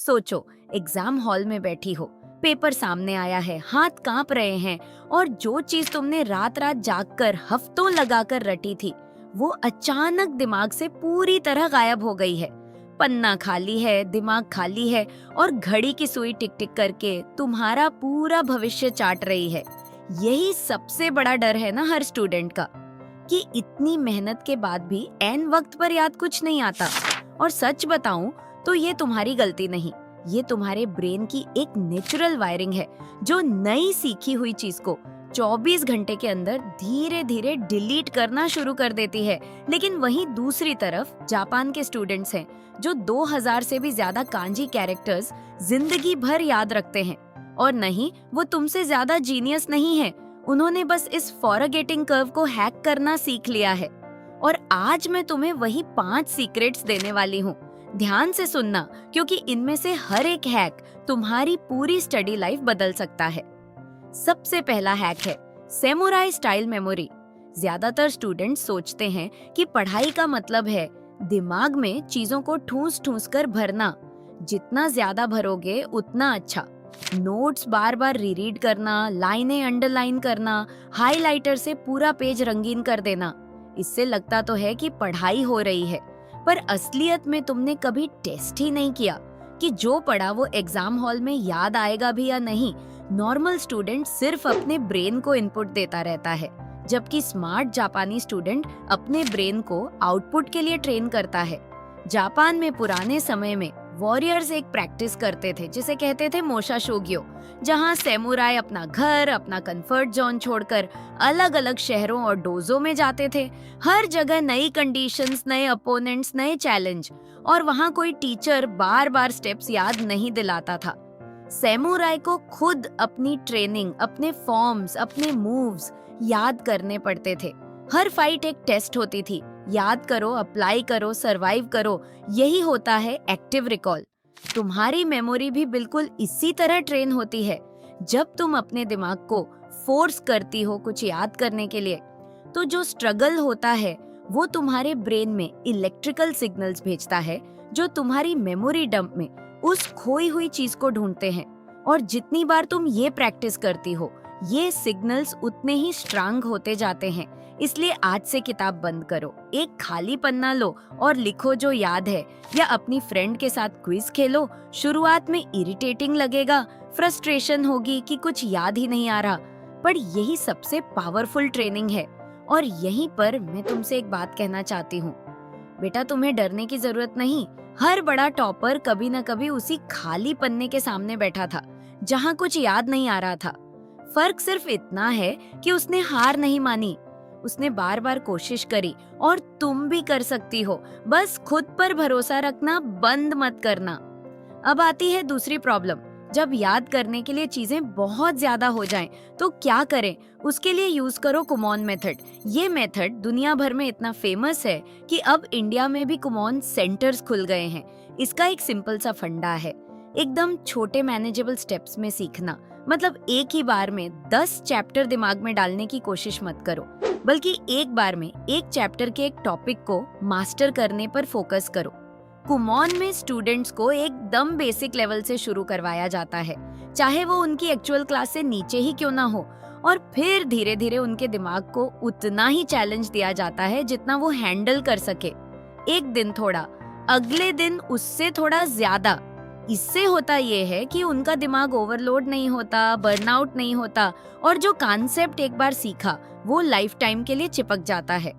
सोचो, exam hall में बैठी हो, पेपर सामने आया है, हाथ कांप रहे हैं और जो चीज तुमने रात रात जागकर हफ्तों लगाकर रटी थी वो अचानक दिमाग से पूरी तरह गायब हो गई है। पन्ना खाली है, दिमाग खाली है और घड़ी की सुई टिक टिक करके तुम्हारा पूरा भविष्य चाट रही है। यही सबसे बड़ा डर है ना हर स्टूडेंट का, कि इतनी मेहनत के बाद भी ऐन वक्त पर याद कुछ नहीं आता। और सच बताऊं तो ये तुम्हारी गलती नहीं, ये तुम्हारे ब्रेन की एक नेचुरल वायरिंग है जो नई सीखी हुई चीज को 24 घंटे के अंदर धीरे धीरे डिलीट करना शुरू कर देती है। लेकिन वहीं दूसरी तरफ जापान के स्टूडेंट्स हैं जो 2000 से भी ज्यादा कांजी कैरेक्टर्स जिंदगी भर याद रखते हैं। और नहीं, वो तुमसे ज्यादा जीनियस नहीं है, उन्होंने बस इस फॉरगेटिंग कर्व को हैक करना सीख लिया है। और आज मैं तुम्हें वही 5 सीक्रेट्स देने वाली हूँ। ध्यान से सुनना, क्योंकि इनमें से हर एक हैक तुम्हारी पूरी स्टडी लाइफ बदल सकता है। सबसे पहला हैक है सैमुराई स्टाइल मेमोरी। ज्यादातर स्टूडेंट्स सोचते हैं कि पढ़ाई का मतलब है दिमाग में चीजों को ठूस ठूस कर भरना। जितना ज्यादा भरोगे उतना अच्छा। नोट्स बार बार रीरीड करना, लाइनें अंडरलाइन करना, हाइलाइटर से पूरा पेज रंगीन कर देना। इससे लगता तो है कि पढ़ाई हो रही है, पर असलियत में तुमने कभी टेस्ट ही नहीं किया कि जो पढ़ा वो एग्जाम हॉल में याद आएगा भी या नहीं। नॉर्मल स्टूडेंट सिर्फ अपने ब्रेन को इनपुट देता रहता है, जबकि स्मार्ट जापानी स्टूडेंट अपने ब्रेन को आउटपुट के लिए ट्रेन करता है। जापान में पुराने समय में वॉरियर्स एक प्रैक्टिस करते थे जिसे कहते थे मोशा शोग्यो, जहाँ सैमुराई अपना घर, अपना कंफर्ट जोन छोड़कर अलग अलग शहरों और डोजो में जाते थे। हर जगह नई कंडीशंस, नए अपोनेंट्स, नए चैलेंज, और वहाँ कोई टीचर बार बार स्टेप्स याद नहीं दिलाता था। सैमुराई को खुद अपनी ट्रेनिंग, अपने फॉर्म्स, अपने मूव्स याद करने पड़ते थे। हर फाइट एक टेस्ट होती थी। याद करो, अप्लाई करो, सरवाइव करो। यही होता है एक्टिव रिकॉल। तुम्हारी मेमोरी भी बिल्कुल इसी तरह ट्रेन होती है। जब तुम अपने दिमाग को फोर्स करती हो कुछ याद करने के लिए, तो जो स्ट्रगल होता है वो तुम्हारे ब्रेन में इलेक्ट्रिकल सिग्नल्स भेजता है जो तुम्हारी मेमोरी डंप में उस खोई हुई चीज को ढूंढते हैं। और जितनी बार तुम ये प्रैक्टिस करती हो, ये सिग्नल्स उतने ही स्ट्रांग होते जाते हैं। इसलिए आज से किताब बंद करो, एक खाली पन्ना लो और लिखो जो याद है, या अपनी फ्रेंड के साथ क्विज खेलो। शुरुआत में इरिटेटिंग लगेगा, फ्रस्ट्रेशन होगी कि कुछ याद ही नहीं आ रहा, पर यही सबसे पावरफुल ट्रेनिंग है। और यहीं पर मैं तुमसे एक बात कहना चाहती हूँ, बेटा तुम्हें डरने की जरूरत नहीं। हर बड़ा टॉपर कभी न कभी उसी खाली पन्ने के सामने बैठा था जहाँ कुछ याद नहीं आ रहा था। फर्क सिर्फ इतना है कि उसने हार नहीं मानी, उसने बार बार कोशिश करी। और तुम भी कर सकती हो, बस खुद पर भरोसा रखना बंद मत करना। अब आती है दूसरी प्रॉब्लम, जब याद करने के लिए चीजें बहुत ज्यादा हो जाएं, तो क्या करें? उसके लिए यूज करो कुमोन मेथड। ये मेथड दुनिया भर में इतना फेमस है कि अब इंडिया में भी कुमोन सेंटर्स खुल गए हैं। इसका एक सिंपल सा फंडा है, एकदम छोटे मैनेजेबल स्टेप्स में सीखना। मतलब एक ही बार में 10 चैप्टर दिमाग में डालने की कोशिश मत करो, बल्कि एक बार में एक चैप्टर के एक टॉपिक को मास्टर करने पर फोकस करो। कुमोन में स्टूडेंट्स को एकदम बेसिक लेवल से शुरू करवाया जाता है, चाहे वो उनकी एक्चुअल क्लास से नीचे ही क्यों ना हो। और फिर धीरे धीरे उनके दिमाग को उतना ही चैलेंज दिया जाता है जितना वो हैंडल कर सके। एक दिन थोड़ा, अगले दिन उससे थोड़ा ज्यादा। इससे होता ये है कि उनका दिमाग ओवरलोड नहीं होता, बर्नआउट नहीं होता, और जो कॉन्सेप्ट एक बार सीखा वो लाइफ टाइम के लिए चिपक जाता है।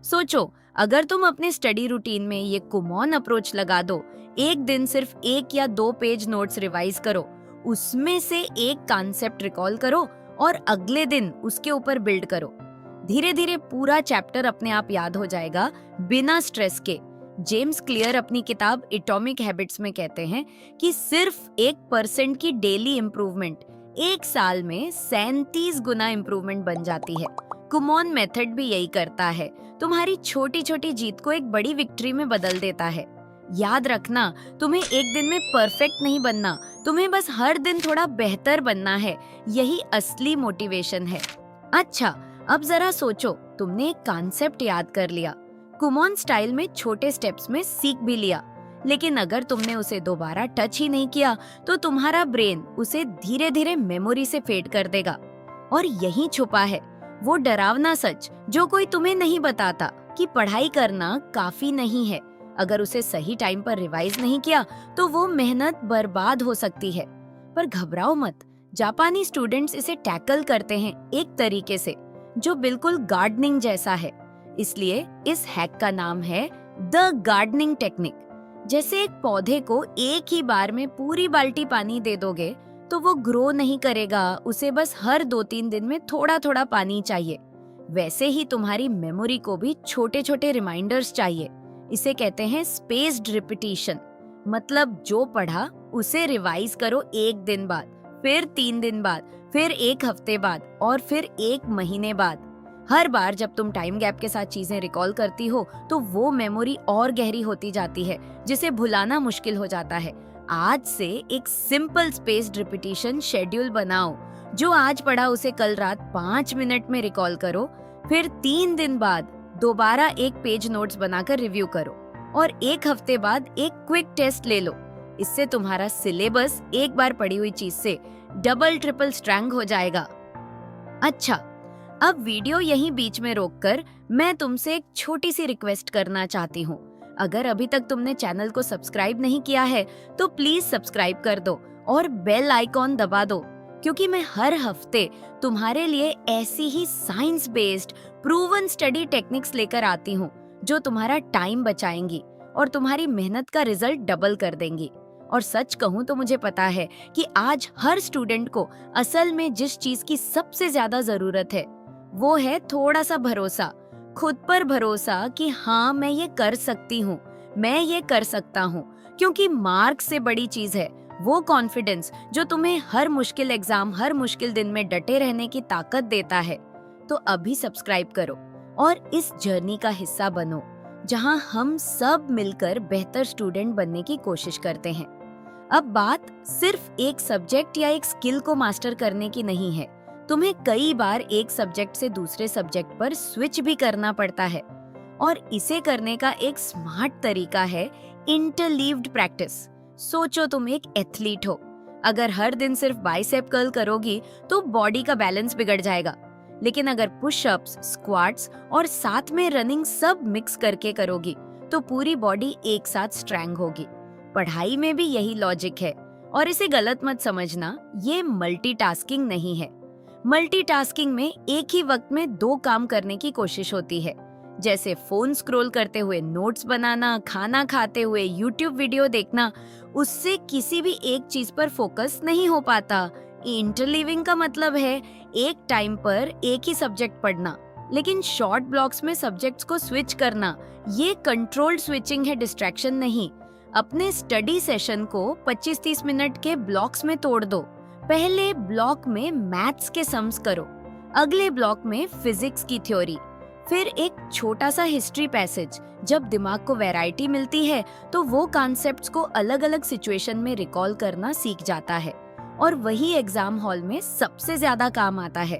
सोचो, अगर तुम अपने स्टडी रूटीन में ये कुमोन अप्रोच लगा दो, एक दिन सिर्फ 1 या 2 पेज नोट्स रिवाइज करो, उसमें से एक कॉन्सेप्ट रिकॉल करो और अगले दिन उसके ऊपर बिल्ड करो। धीरे धीरे पूरा चैप्टर अपने आप याद हो जाएगा, बिना स्ट्रेस के। जेम्स क्लियर अपनी किताब एटॉमिक हैबिट्स में कहते हैं कि सिर्फ 1% की डेली इम्प्रूवमेंट 1 साल में 37 गुना इम्प्रूवमेंट बन जाती है। कुमोन मेथड भी यही करता है, तुम्हारी छोटी छोटी जीत को एक बड़ी विक्ट्री में बदल देता है। याद रखना, तुम्हें एक दिन में परफेक्ट नहीं बनना, तुम्हें बस हर दिन थोड़ा बेहतर बनना है। यही असली मोटिवेशन है। अच्छा, अब जरा सोचो, तुमने एक कॉन्सेप्ट याद कर लिया, कुमोन स्टाइल में छोटे स्टेप्स में सीख भी लिया, लेकिन अगर तुमने उसे दोबारा टच ही नहीं किया तो तुम्हारा ब्रेन उसे धीरे धीरे मेमोरी से फेड कर देगा। और यही छुपा है वो डरावना सच जो कोई तुम्हें नहीं बताता कि पढ़ाई करना काफी नहीं है। अगर उसे सही टाइम पर रिवाइज नहीं किया तो वो मेहनत बर्बाद हो सकती है। पर घबराओ मत, जापानी स्टूडेंट्स इसे टैकल करते हैं एक तरीके से जो बिल्कुल गार्डनिंग जैसा है। इसलिए इस हैक का नाम है द गार्डनिंग टेक्निक। जैसे एक पौधे को एक ही बार में पूरी बाल्टी पानी दे दोगे तो वो ग्रो नहीं करेगा, उसे बस हर 2-3 दिन में थोड़ा थोड़ा पानी चाहिए। वैसे ही तुम्हारी मेमोरी को भी छोटे छोटे रिमाइंडर्स चाहिए। इसे कहते हैं स्पेस्ड रिपीटिशन। मतलब जो पढ़ा उसे रिवाइज करो 1 दिन बाद, फिर 3 दिन बाद, फिर 1 हफ्ते बाद और फिर 1 महीने बाद। हर बार जब तुम टाइम गैप के साथ चीजें रिकॉल करती हो तो वो मेमोरी और गहरी होती जाती है, जिसे भुलाना मुश्किल हो जाता है। आज से एक सिंपल स्पेस्ड रिपीटिशन शेड्यूल बनाओ। जो आज पढ़ा उसे कल रात 5 मिनट में रिकॉल करो, फिर 3 दिन बाद दोबारा एक पेज नोट्स बनाकर रिव्यू करो और 1 हफ्ते बाद एक क्विक टेस्ट ले लो। इससे तुम्हारा सिलेबस एक बार पढ़ी हुई चीज से डबल ट्रिपल स्ट्रैंग हो जाएगा। अच्छा, अब वीडियो यहीं बीच में रोककर मैं तुमसे एक छोटी सी रिक्वेस्ट करना चाहती हूँ। अगर अभी तक तुमने चैनल को सब्सक्राइब नहीं किया है तो प्लीज सब्सक्राइब कर दो और बेल आइकॉन दबा दो, क्योंकि मैं हर हफ्ते तुम्हारे लिए ऐसी ही science based proven study techniques लेकर आती हूँ जो तुम्हारा टाइम बचाएंगी और तुम्हारी मेहनत का रिजल्ट डबल कर देंगी। और सच कहूँ तो मुझे पता है कि आज हर स्टूडेंट को असल में जिस चीज की सबसे ज्यादा जरूरत है वो है थोड़ा सा भरोसा, खुद पर भरोसा कि हाँ मैं ये कर सकती हूँ, मैं ये कर सकता हूँ। क्योंकि मार्क्स से बड़ी चीज है वो कॉन्फिडेंस जो तुम्हें हर मुश्किल एग्जाम, हर मुश्किल दिन में डटे रहने की ताकत देता है। तो अभी सब्सक्राइब करो और इस जर्नी का हिस्सा बनो जहां हम सब मिलकर बेहतर स्टूडेंट बनने की कोशिश करते हैं। अब बात सिर्फ एक सब्जेक्ट या एक स्किल को मास्टर करने की नहीं है। तुम्हें कई बार एक सब्जेक्ट से दूसरे सब्जेक्ट पर स्विच भी करना पड़ता है और इसे करने का एक स्मार्ट तरीका है इंटरलीव्ड प्रैक्टिस। सोचो तुम एक एथलीट हो, अगर हर दिन सिर्फ बाइसेप कर्ल करोगी तो बॉडी का बैलेंस बिगड़ जाएगा। लेकिन अगर पुशअप्स, स्क्वाट्स और साथ में रनिंग सब मिक्स करके करोगी तो पूरी बॉडी एक साथ स्ट्रेंग होगी। पढ़ाई में भी यही लॉजिक है और इसे गलत मत समझना, ये मल्टीटास्किंग नहीं है। मल्टीटास्किंग में एक ही वक्त में 2 काम करने की कोशिश होती है, जैसे फोन स्क्रॉल करते हुए नोट्स बनाना, खाना खाते हुए यूट्यूब वीडियो देखना। उससे किसी भी एक चीज पर फोकस नहीं हो पाता। इंटरलीविंग का मतलब है एक टाइम पर एक ही सब्जेक्ट पढ़ना, लेकिन शॉर्ट ब्लॉक्स में सब्जेक्ट्स को स्विच करना। ये कंट्रोल्ड स्विचिंग है, डिस्ट्रैक्शन नहीं। अपने स्टडी सेशन को 25-30 मिनट के ब्लॉक्स में तोड़ दो। पहले ब्लॉक में मैथ्स के सम्स करो, अगले ब्लॉक में फिजिक्स की थ्योरी, फिर एक छोटा सा हिस्ट्री पैसेज। जब दिमाग को वैरायटी मिलती है तो वो कॉन्सेप्ट्स को अलग अलग सिचुएशन में रिकॉल करना सीख जाता है और वही एग्जाम हॉल में सबसे ज्यादा काम आता है।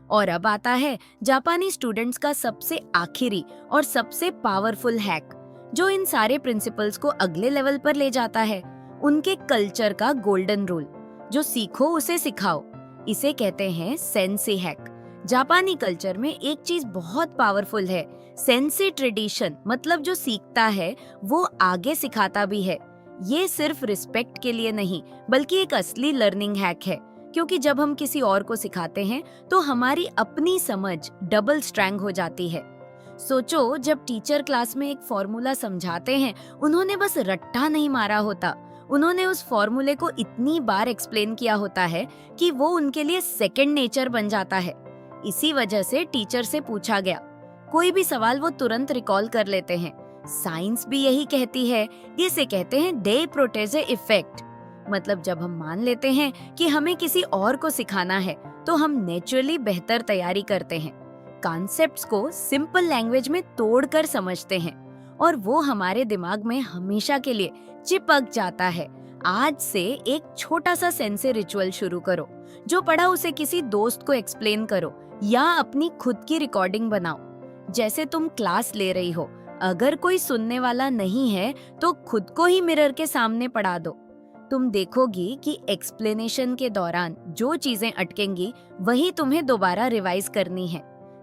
और अब आता है जापानी स्टूडेंट्स का सबसे आखिरी और सबसे पावरफुल हैक, जो इन सारे प्रिंसिपल्स को अगले लेवल पर ले जाता है। उनके कल्चर का गोल्डन रूल, जो सीखो उसे सिखाओ। इसे कहते हैं सेंसे हैक। जापानी कल्चर में एक चीज बहुत पावरफुल है, सेंसे ट्रेडिशन। मतलब जो सीखता है वो आगे सिखाता भी है। ये सिर्फ रिस्पेक्ट के लिए नहीं बल्कि एक असली लर्निंग हैक है, क्योंकि जब हम किसी और को सिखाते हैं तो हमारी अपनी समझ डबल स्ट्रैंग हो जाती है। सोचो, जब टीचर क्लास में एक फॉर्मूला समझाते हैं, उन्होंने बस रट्टा नहीं मारा होता, उन्होंने उस फॉर्मूले को इतनी बार एक्सप्लेन किया होता है कि वो उनके लिए सेकंड नेचर बन जाता है। इसी वजह से टीचर से पूछा गया कोई भी सवाल वो तुरंत रिकॉल कर लेते हैं। साइंस भी यही कहती है, इसे कहते हैं डे प्रोटेजे इफेक्ट। मतलब जब हम मान लेते हैं कि हमें किसी और को सिखाना है तो हम नेचुरली बेहतर तैयारी करते हैं, कॉन्सेप्ट्स को सिंपल लैंग्वेज में तोड़कर समझते हैं और वो हमारे दिमाग में हमेशा के लिए चिपक जाता है। आज से एक छोटा सा सेंसे रिचुअल शुरू करो। जो पढ़ा उसे किसी दोस्त को एक्सप्लेन करो या अपनी खुद की रिकॉर्डिंग बनाओ। जैसे तुम क्लास ले रही हो, अगर कोई सुनने वाला नहीं है तो खुद को ही मिरर के सामने पढ़ा दो। तुम देखोगी कि एक्सप्लेनेशन के दौरान जो चीजें अटकेंगी वही तुम्हें दोबारा रिवाइज करनी है।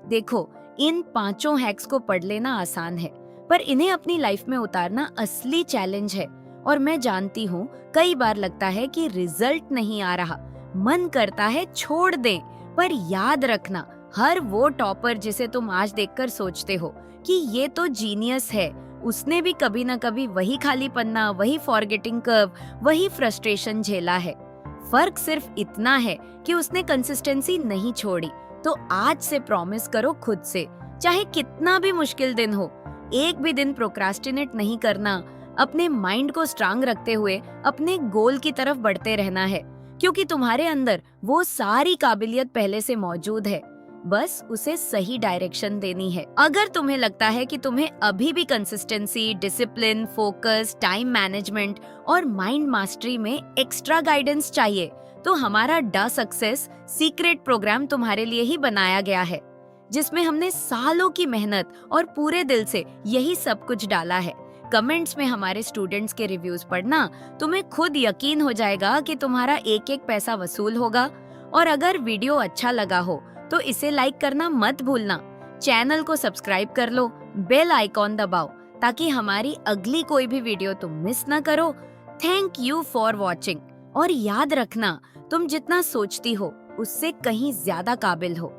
देखो, इन 5 हैक्स को पढ़ लेना आसान है, पर इन्हें अपनी लाइफ में उतारना असली चैलेंज है। और मैं जानती हूँ कई बार लगता है कि रिजल्ट नहीं आ रहा, मन करता है छोड़ दें, पर याद रखना, हर वो टॉपर जिसे तुम आज देखकर सोचते हो कि ये तो जीनियस है, उसने भी कभी ना कभी वही खाली पन्ना, वही फॉरगेटिंग कर्व, वही फ्रस्ट्रेशन झेला है। फर्क सिर्फ इतना है कि उसने कंसिस्टेंसी नहीं छोड़ी। तो आज से प्रॉमिस करो खुद से, चाहे कितना भी मुश्किल दिन हो, एक भी दिन प्रोक्रास्टिनेट नहीं करना। अपने माइंड को स्ट्रांग रखते हुए अपने गोल की तरफ बढ़ते रहना है, क्योंकि तुम्हारे अंदर वो सारी काबिलियत पहले से मौजूद है, बस उसे सही डायरेक्शन देनी है। अगर तुम्हें लगता है कि तुम्हें अभी भी consistency, discipline, focus, time management और माइंड मास्टरी में एक्स्ट्रा गाइडेंस चाहिए, तो हमारा द सक्सेस सीक्रेट प्रोग्राम तुम्हारे लिए ही बनाया गया है, जिसमें हमने सालों की मेहनत और पूरे दिल से यही सब कुछ डाला है। कमेंट्स में हमारे स्टूडेंट्स के रिव्यूज पढ़ना, तुम्हें खुद यकीन हो जाएगा कि तुम्हारा एक एक पैसा वसूल होगा। और अगर वीडियो अच्छा लगा हो तो इसे लाइक करना मत भूलना, चैनल को सब्सक्राइब कर लो, बेल आइकॉन दबाओ ताकि हमारी अगली कोई भी वीडियो तुम मिस ना करो। थैंक यू फॉर वॉचिंग, और याद रखना, तुम जितना सोचती हो उससे कहीं ज्यादा काबिल हो।